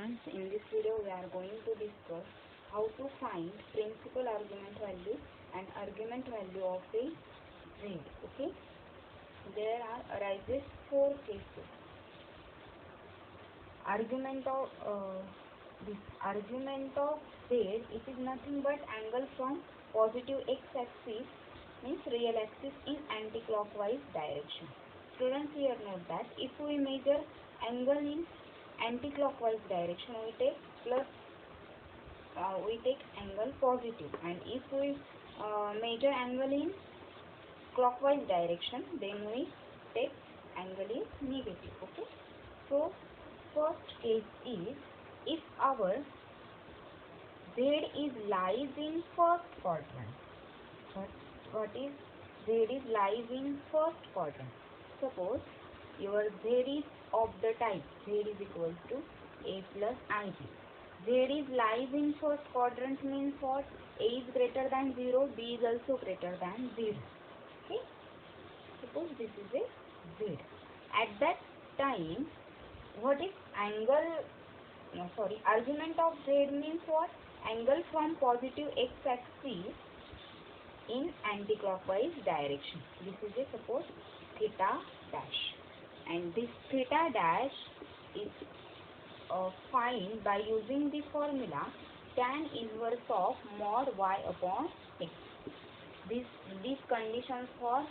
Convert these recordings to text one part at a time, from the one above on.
students, in this video we are going to discuss how to find principal argument value and argument value of a z. Okay, there arises four cases. Argument of this argument of z, it is nothing but angle from positive x-axis, means real axis, in anti-clockwise direction. Students, here note that if we measure angle in anti-clockwise direction, we take angle positive, and if we measure angle in clockwise direction, then we take angle is negative. Okay, so first case is, if our z is lies in first quadrant. What is z is lies in first quadrant? Suppose your z is of the type z is equal to a plus ib. Z is lies in first quadrant means what? A is greater than 0, b is also greater than 0. Okay, suppose this is a z. At that time, what is argument of z means what? Angle from positive x-axis in anti-clockwise direction. This is a suppose theta dash, and this theta dash is find by using the formula tan inverse of mod y upon x. These conditions for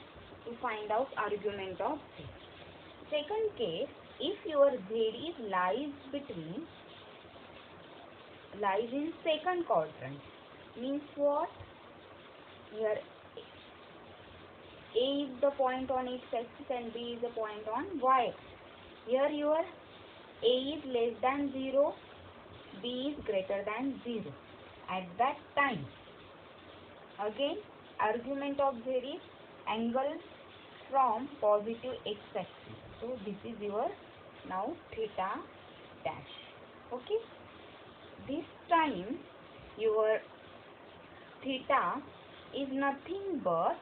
to find out argument of z. Second case, if your z is lies in second quadrant, means what? Here a is the point on its axis and b is the point on y. Here your a is less than 0, b is greater than 0. At that time, again argument of z is angle from positive x-axis. So this is your now theta dash. Okay, this time your theta is nothing but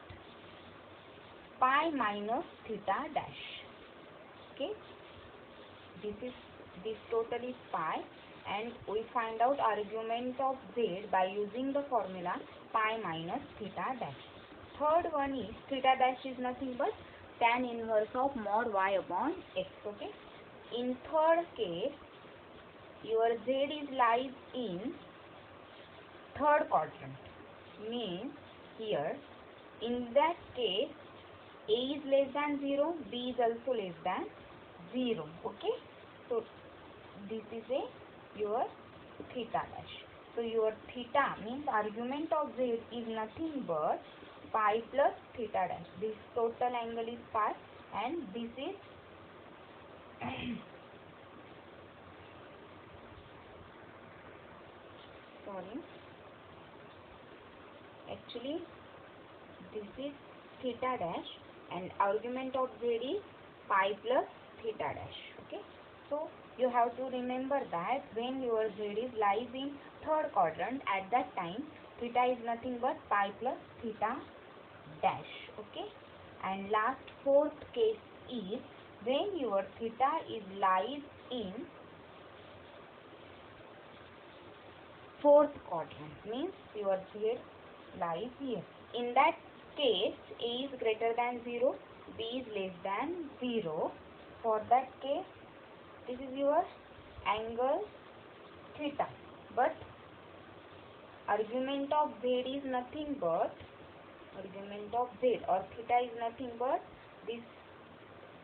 pi minus theta dash. Okay, this total is pi, and we find out argument of z by using the formula pi minus theta dash. Third one is theta dash is nothing but tan inverse of mod y upon x. Okay, in third case your z is lies in third quadrant, means here in that case a is less than 0, b is also less than 0. Okay, so this is your theta dash. So your theta means argument of z is nothing but pi plus theta dash. This total angle is pi, and this is actually this is theta dash, and argument of z is pi plus theta dash. Okay, so you have to remember that when your z is lies in third quadrant, at that time theta is nothing but pi plus theta dash. Okay, and last fourth case is when your theta is lies in fourth quadrant, means your z lies here. In that case a is greater than 0, b is less than 0. For that case, this is your angle theta, but argument of z is nothing but argument of z or theta is nothing but this.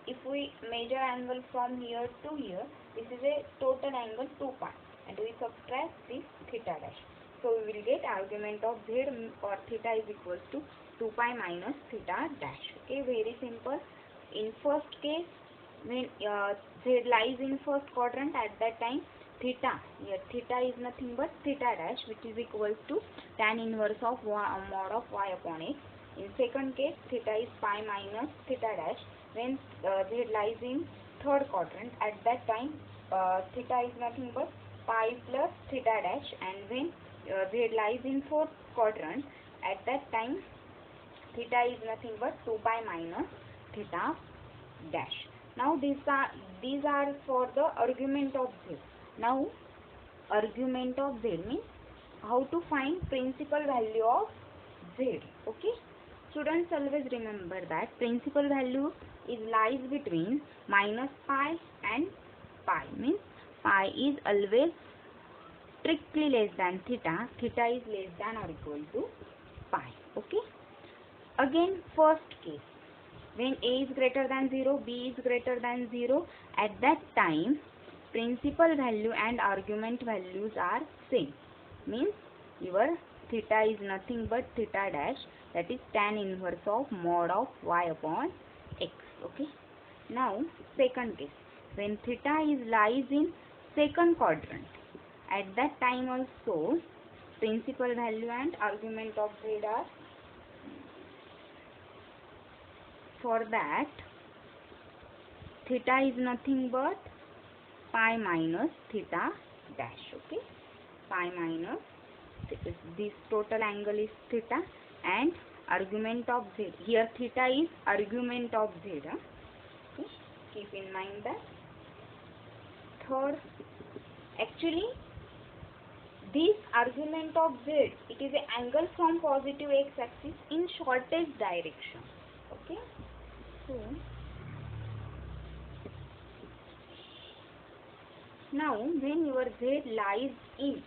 If we measure angle from here to here, this is a total angle 2 pi, and we subtract this theta dash. So we will get argument of z or theta is equal to 2 pi minus theta dash. Okay, very simple. In first case, when z lies in first quadrant, at that time theta is nothing but theta dash, which is equal to tan inverse of mod of y upon x. In second case, theta is pi minus theta dash. When z lies in third quadrant, at that time theta is nothing but pi plus theta dash, and when z lies in fourth quadrant, at that time theta is nothing but 2 pi minus theta dash. Now these are for the argument of z. Now argument of z, means how to find principal value of z. Okay, students, always remember that principal value is lies between minus pi and pi, means pi is always strictly less than theta, theta is less than or equal to pi. Okay, again first case, when a is greater than 0, b is greater than 0, at that time principal value and argument values are same, means your theta is nothing but theta dash, that is tan inverse of mod of y upon x. Okay, now second case, when theta is lies in second quadrant, at that time also principal value and argument of z are, for that theta is nothing but pi minus theta dash. Okay, pi minus this total angle is theta and argument of z, here theta is argument of z. Okay, keep in mind that. Third, actually this argument of z, it is an angle from positive x axis in shortest direction. Okay, so now when your z lies in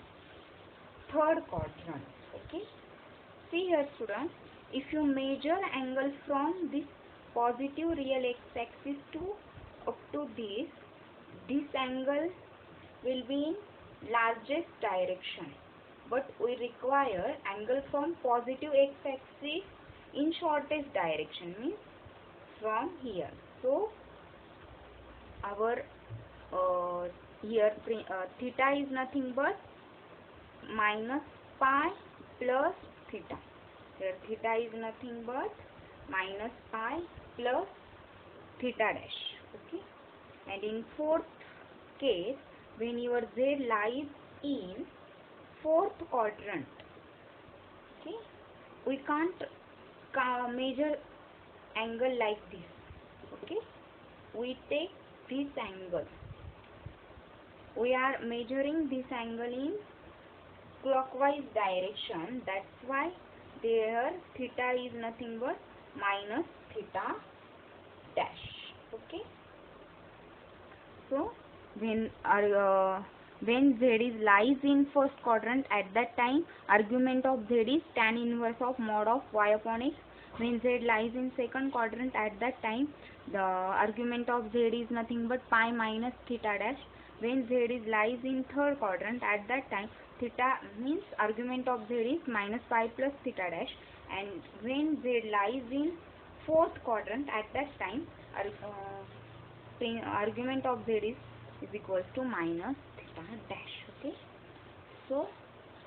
third quadrant, okay, see here students, if you measure angle from this positive real x axis to up to this angle will be in largest direction, but we require angle from positive x axis in shortest direction, means from here. So our here theta is nothing but minus pi plus theta, here theta is nothing but minus pi plus theta dash. Okay, and in fourth case, when your z lies in fourth quadrant, okay, we can't measure angle like this. Okay, we take this angle, we are measuring this angle in clockwise direction, that's why there theta is nothing but minus theta dash. Okay, so when z is lies in first quadrant, at that time argument of z is tan inverse of mod of y upon x. When z lies in second quadrant, at that time the argument of z is nothing but pi minus theta dash. When z is lies in third quadrant, at that time theta means argument of z is minus pi plus theta dash, and when z lies in fourth quadrant, at that time argument of z is equals to minus theta dash. Okay, so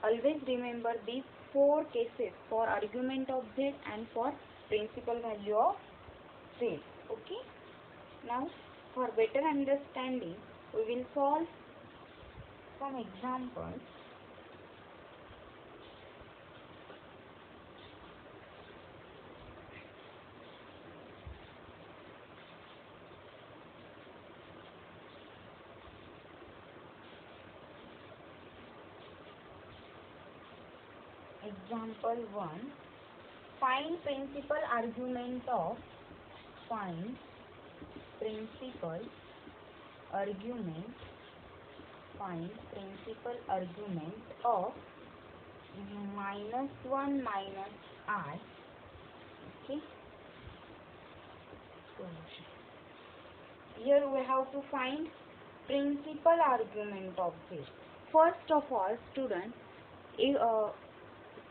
always remember these four cases for argument of z and for principal value of z. Okay, now for better understanding we will solve some examples. Example 1. Find principal argument of minus 1 minus I. Okay. So here we have to find principal argument of this. First of all, students,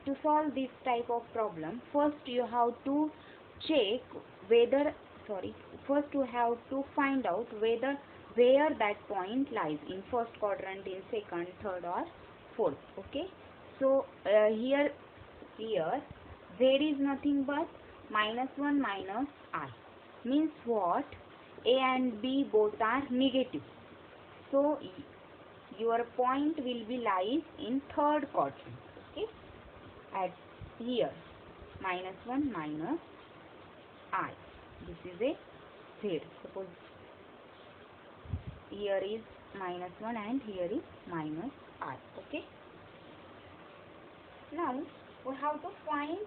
to solve this type of problem, first you have to check whether, first you have to find out whether where that point lies, in first quadrant, in second, third or fourth. Okay, so here z is nothing but minus 1 minus I, means what, a and b both are negative, so your point will be lies in third quadrant. Okay, at here minus 1 minus I, this is a z. Suppose here is minus 1 and here is minus I. Now we have to find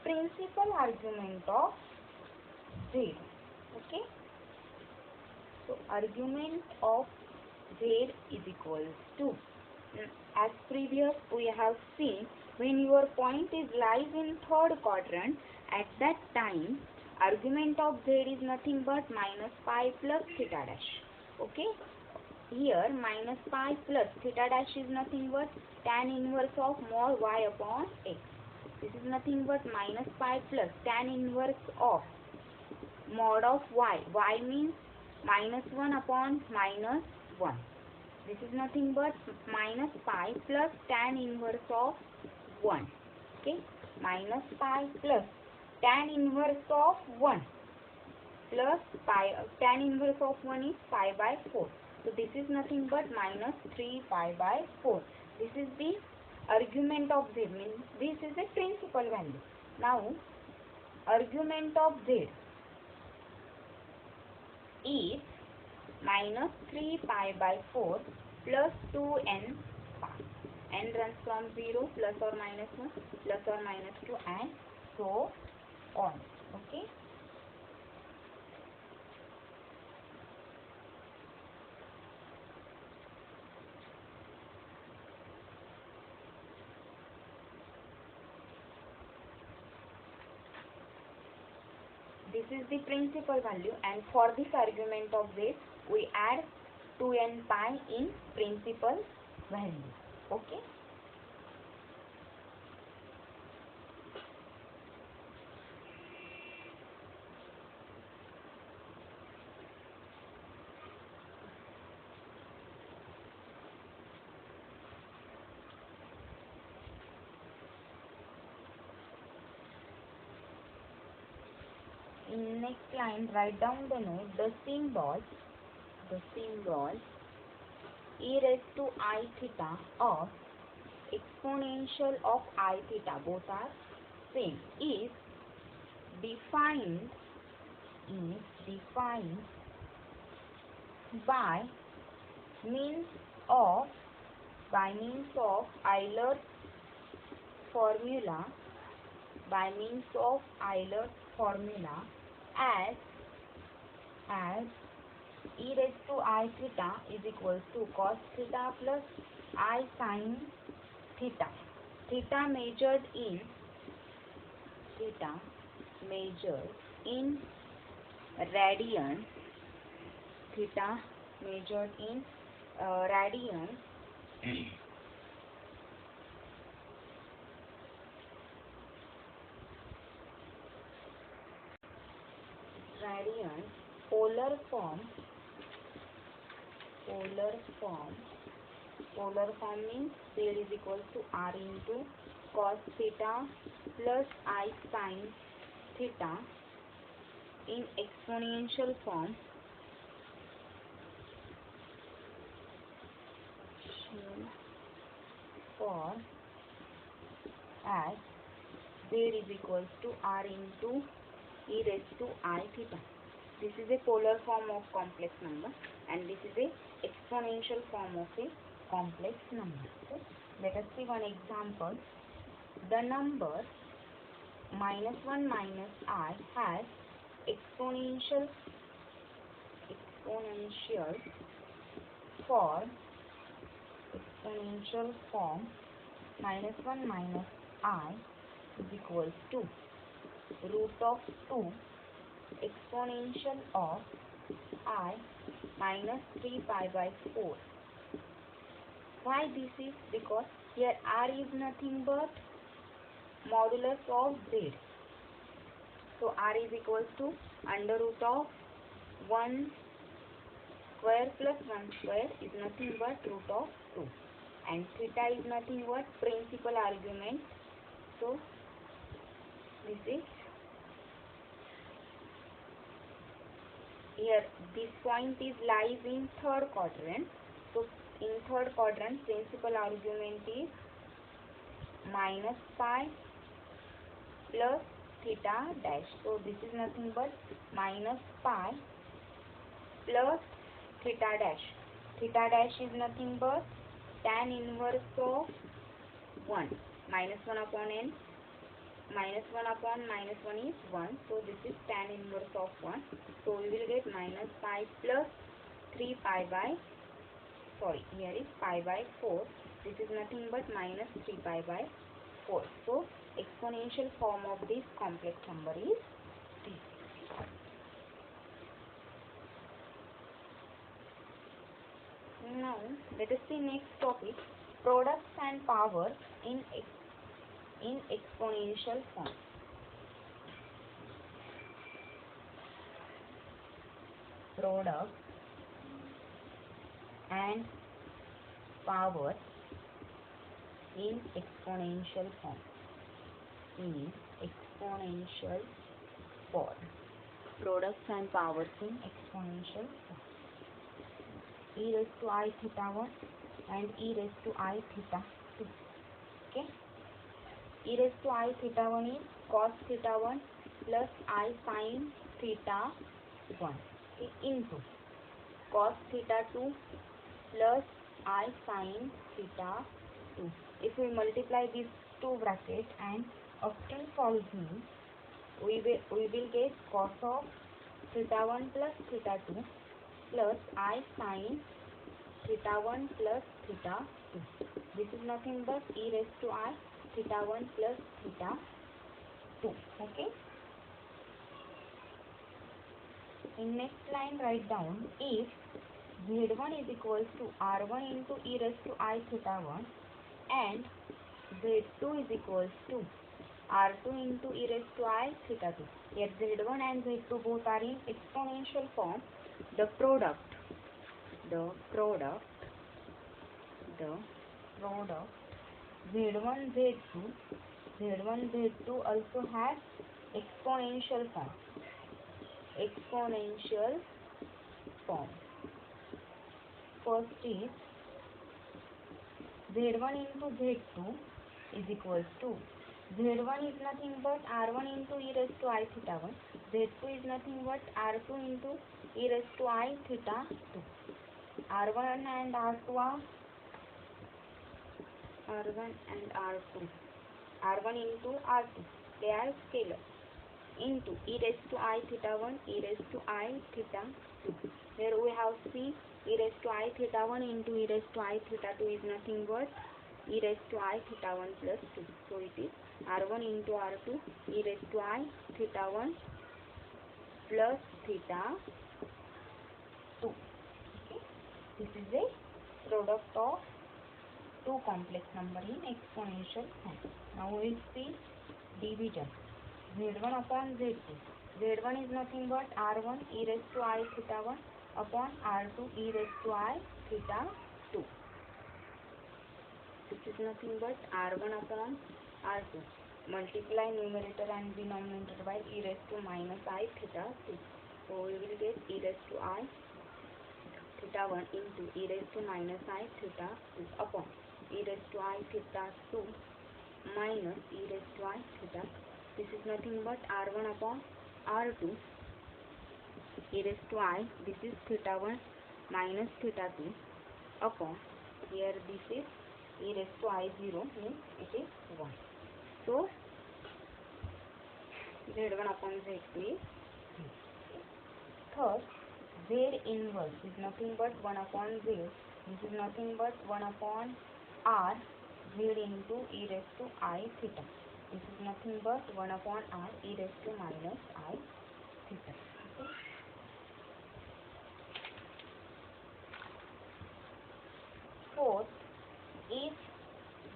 principal argument of z. Okay. So argument of z is equals to, as previous we have seen, when your point is lies in third quadrant, at that time argument of z is nothing but minus pi plus theta dash. Okay. Here minus pi plus theta dash is nothing but tan inverse of mod y upon x. This is nothing but minus pi plus tan inverse of mod of y. Y means minus 1 upon minus 1. This is nothing but minus pi plus tan inverse of 1. Okay. Minus pi plus tan inverse of 1 plus pi. Tan inverse of 1 is pi by 4. So this is nothing but minus 3 pi by 4. This is the argument of z, means this is a principal value. Now argument of z is minus 3 pi by 4 plus 2n pi. N runs from 0 plus or minus 1 plus or minus 2 and so on. Okay. This is the principal value, and for this argument of z we add 2n pi in principal value. Okay. In next line, write down the note. The symbol e raised to I theta or exponential of I theta, both are same, is defined by means of Euler's formula, as e raised to I theta is equals to cos theta plus I sin theta. Theta measured in radian. Theta measured in radian. Polar form means z is equal to r into cos theta plus I sin theta in exponential form, for as z is equals to r into e raised to I theta. This is a polar form of complex number and this is a exponential form of a complex number. So let us see one example. The number minus 1 minus I has exponential form minus 1 minus I is equals to root of 2 exponential of I minus 3 pi by 4. Why this is? Because here r is nothing but modulus of z. So r is equals to under root of 1 square plus 1 square is nothing but root of 2. And theta is nothing but principal argument. So this is here, this point is lies in third quadrant. So in third quadrant principal argument is minus pi plus theta dash. So this is nothing but minus pi plus theta dash. Theta dash is nothing but tan inverse of 1 minus 1 upon n, minus 1 upon minus 1 is 1, so this is tan inverse of 1. So we will get minus pi plus 3 pi by, sorry, here is pi by 4. This is nothing but minus 3 pi by 4. So exponential form of this complex number is this. Now let us see next topic, products and powers in exponential form. Products and powers in exponential form. In exponential form. Products and powers in exponential form. E raised to I theta 1 and e raised to I theta 2. Okay. E raised to I theta 1 is cos theta 1 plus I sin theta 1, okay, into cos theta 2 plus I sin theta 2. If we multiply these two brackets and often solving, we will get cos of theta 1 plus theta 2 plus I sin theta 1 plus theta 2. This is nothing but e raised to I theta 1 plus theta 2. Okay. In next line write down, if Z1 is equals to R1 into e raised to I theta 1 and Z2 is equals to R2 into e raised to I theta 2. Here Z1 and Z2 both are in exponential form. The product Z1 Z2 also has exponential form. First is Z1 into Z2 is equals to, Z1 is nothing but R1 into e raised to I theta 1. Z2 is nothing but R2 into e raised to I theta 2. R1 and R2 are R1 and R2. R1 into R2, they are scalar, into e raised to I theta 1, e raised to I theta 2. Here we have seen e raised to I theta 1 into e raised to I theta 2 is nothing but e raised to I theta 1 plus 2. So it is R1 into R2 e raised to I theta 1 plus theta 2. Okay. This is a product of two complex number in exponential form. Now we will see division. Z1 upon Z2. Z1 is nothing but R1 e raised to I theta 1 upon R2 e raised to I theta 2. This is nothing but R1 upon R2. Multiply numerator and denominator by e raised to minus I theta 2. So we will get e raised to I theta 1 into e raised to minus I theta 2 upon e raised to I theta 2 minus e raised to I theta. This is nothing but R1 upon R2 e raised to I, this is theta 1 minus theta 2 upon, here this is e raised to I 0, means it is 1. So Z1 upon Z2 is 0. Third, Z inverse is nothing but 1 upon Z. This is nothing but 1 upon R Z into e raised to I theta. This is nothing but 1 upon R e raised to minus I theta. Okay. Fourth, if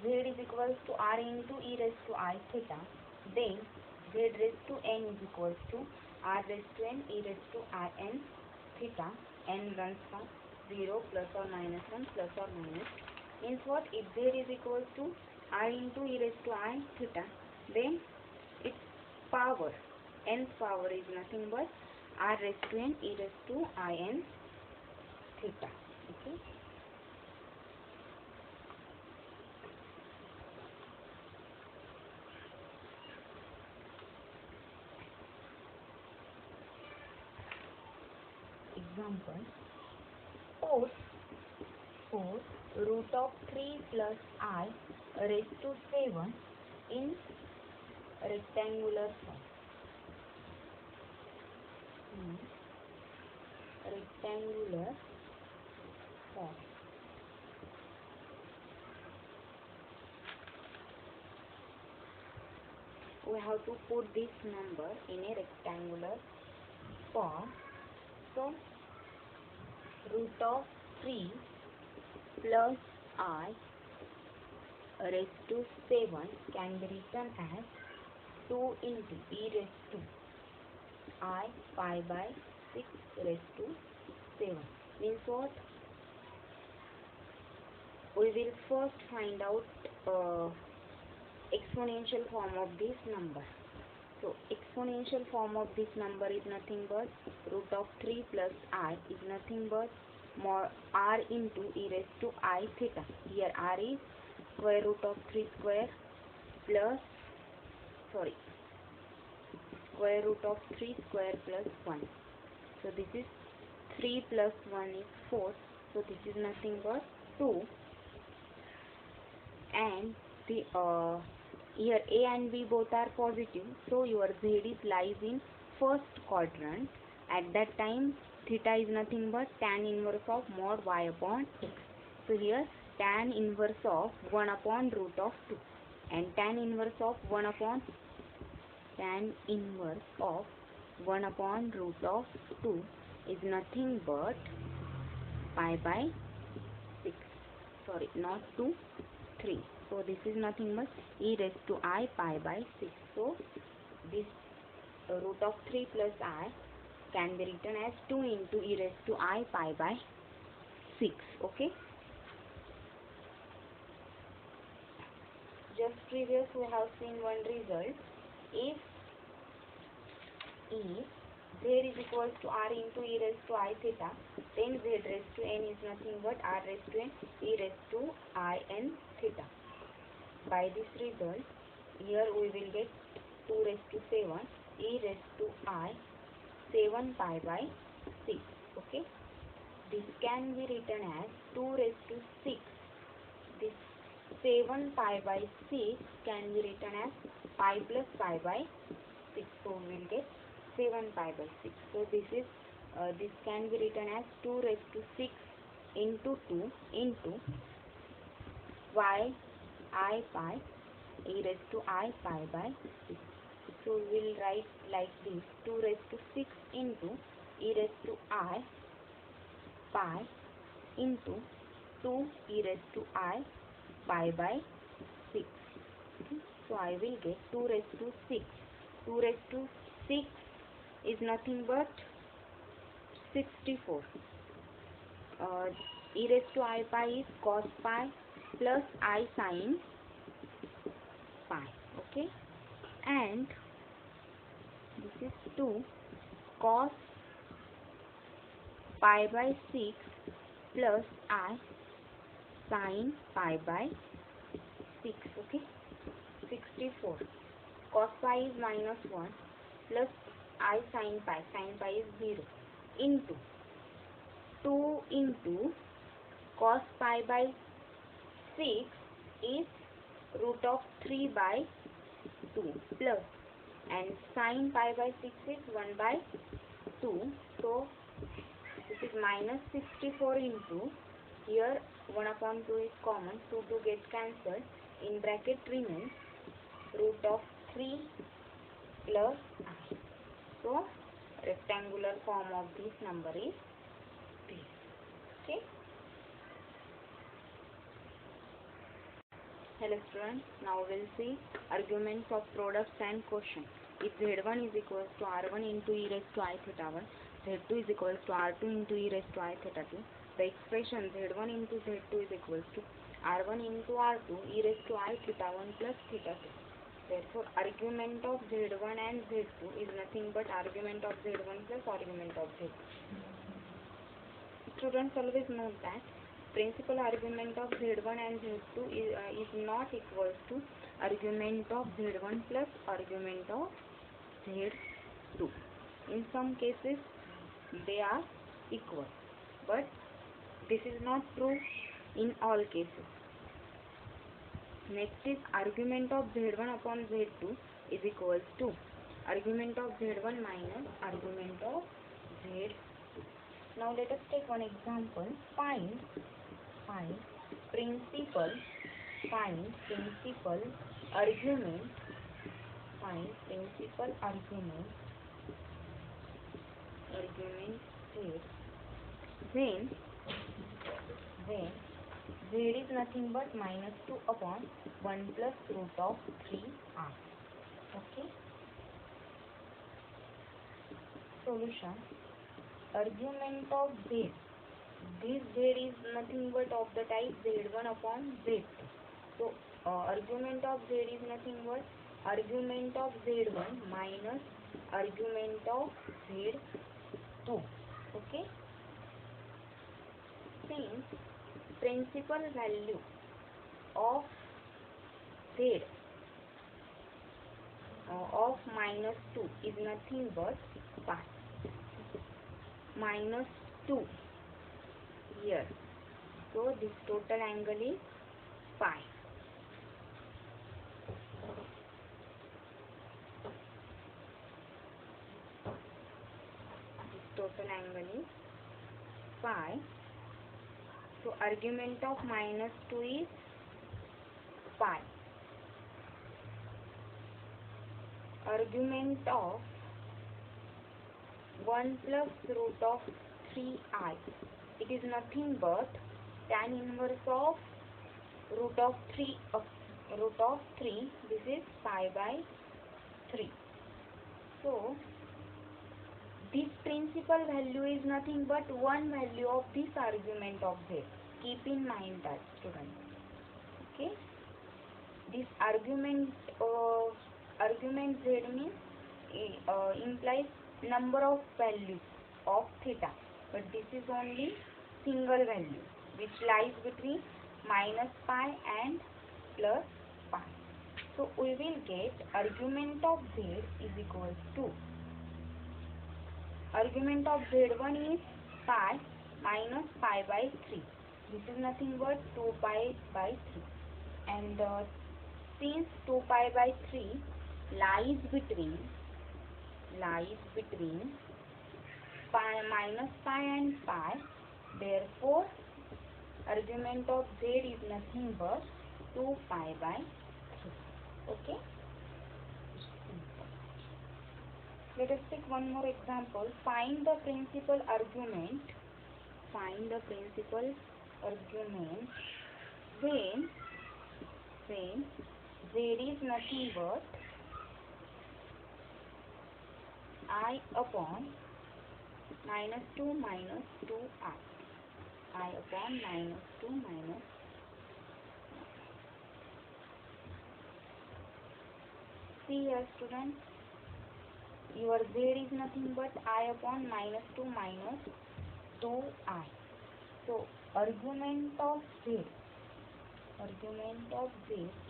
Z is equals to R into e raised to I theta, then Z raised to n is equals to R raised to n e raised to I n theta. N runs from 0 plus or minus 1 plus or minus. Means what? If Z is equals to R into e raised to I theta, then its power, n's power is nothing but R raised to n e raised to I n theta. Okay. Example, 4 root of 3 plus I raised to 7 in rectangular form. Rectangular form. We have to put this number in a rectangular form. So root of 3 plus I raised to 7 can be written as 2 into e raised to I pi by 6 raised to 7. Means what? We will first find out exponential form of this number. So exponential form of this number is nothing but root of 3 plus I is nothing but more r into e raised to I theta. Here r is square root of 3 square plus square root of 3 square plus 1. So this is 3 plus 1 is 4. So this is nothing but 2. And the here a and b both are positive, so your z is lies in first quadrant. At that time theta is nothing but tan inverse of mod y upon x. So here tan inverse of 1 upon root of 2, and tan inverse of 1 upon root of 2 is nothing but pi by 6. Sorry, not 2, 3. So this is nothing but e raised to I pi by 6. So this root of 3 plus I can be written as 2 into e raised to I pi by 6. Okay. Just previous we have seen one result. If z is equals to r into e raised to I theta, then z raised to n is nothing but r raised to n e raised to I n theta. By this result, here we will get 2 raised to 7 e raised to I 7 pi by 6. Okay. This can be written as 2 raised to 6. This 7 pi by 6 can be written as pi plus pi by 6. So we will get 7 pi by 6. So this can be written as 2 raised to 6 into 2 into y I pi e raised to I pi by 6. So we will write like this: 2 raised to 6 into e raised to I pi into 2 e raised to I pi by 6. Okay. So I will get 2 raised to 6. 2 raised to 6 is nothing but 64. E raised to I pi is cos pi plus I sin pi. Okay. And this is 2 cos pi by 6 plus I sin pi by 6. Okay. 64. Cos pi is minus 1 plus I sin pi is 0 into 2 into cos pi by 6 is root of 3 by 2 plus, and sin pi by 6 is 1 by 2. So this is minus 64 into, here 1 upon 2 is common, so 2 gets cancelled. In bracket remains root of 3 plus I. So rectangular form of this number is this. Okay. Hello students, now we'll see arguments of products and quotient. If z1 is equals to r1 into e raised to I theta 1, z2 is equals to r2 into e raised to I theta 2, the expression z1 into z2 is equals to r1 into r2 e raised to I theta 1 plus theta 2. Therefore, argument of z1 and z2 is nothing but argument of z1 plus argument of z2. Students always note that principal argument of z1 and z2 is not equal to argument of z1 plus argument of z2. In some cases they are equal, but this is not true in all cases. Next is argument of z1 upon z2 is equals to argument of z1 minus argument of z2. Now let us take one example. Find principal argument z when z is nothing but minus 2 upon 1 plus root of 3r. Okay. Solution. Argument of z. This z is nothing but of the type z1 upon z2. So argument of z is nothing but argument of z1 minus argument of z2. Okay. Since principal value of z of minus 2 is nothing but pi. Minus 2 here. So this total angle is pi. This total angle is pi. So argument of minus 2 is pi. Argument of 1 plus root of 3i. It is nothing but tan inverse of root of 3. This is pi by 3. So this principal value is nothing but one value of this argument of z. Keep in mind that, students. Okay. This argument z means implies number of values of theta, but this is only single value which lies between minus pi and plus pi. So we will get argument of z is equals to argument of z1 is pi minus pi by 3. This is nothing but 2 pi by 3, and since 2 pi by 3 lies between pi minus pi and pi, therefore argument of z is nothing but 2 pi by 3. Okay. Let us take one more example. Find the principal argument when z is nothing but I upon minus 2 minus 2i. I upon minus 2 minus. See here, students. Your z is nothing but I upon minus 2 minus 2i. So argument of z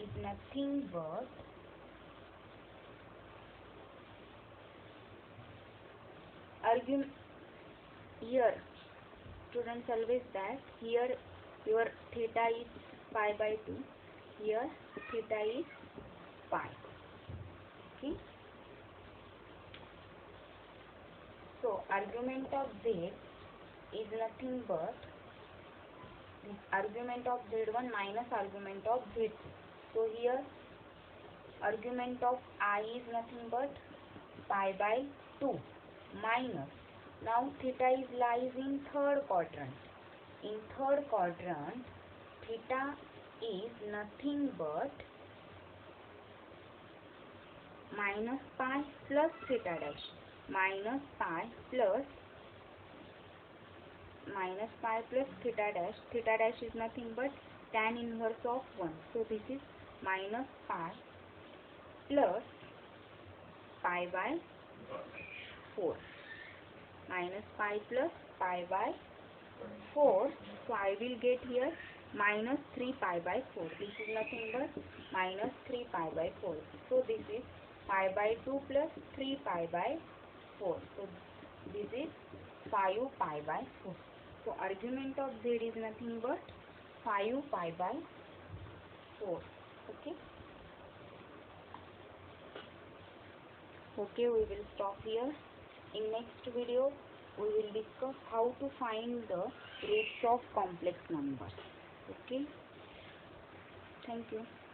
is nothing but here, students, always that here your theta is pi by 2, here theta is pi. Okay. So argument of z is nothing but argument of z1 minus argument of z2. So here argument of I is nothing but pi by 2 minus, now theta is lies in third quadrant. In third quadrant, theta is nothing but minus pi plus theta dash. Minus pi plus theta dash. Theta dash is nothing but tan inverse of 1. So this is minus pi plus pi by 4. Minus pi plus pi by 4. So I will get here minus 3 pi by 4. This is nothing but minus 3 pi by 4. So this is pi by 2 plus 3 pi by 4. So this is 5 pi by 4. So argument of z is nothing but 5 pi by 4. Okay, we will stop here. In next video, we will discuss how to find the roots of complex numbers. Okay, thank you.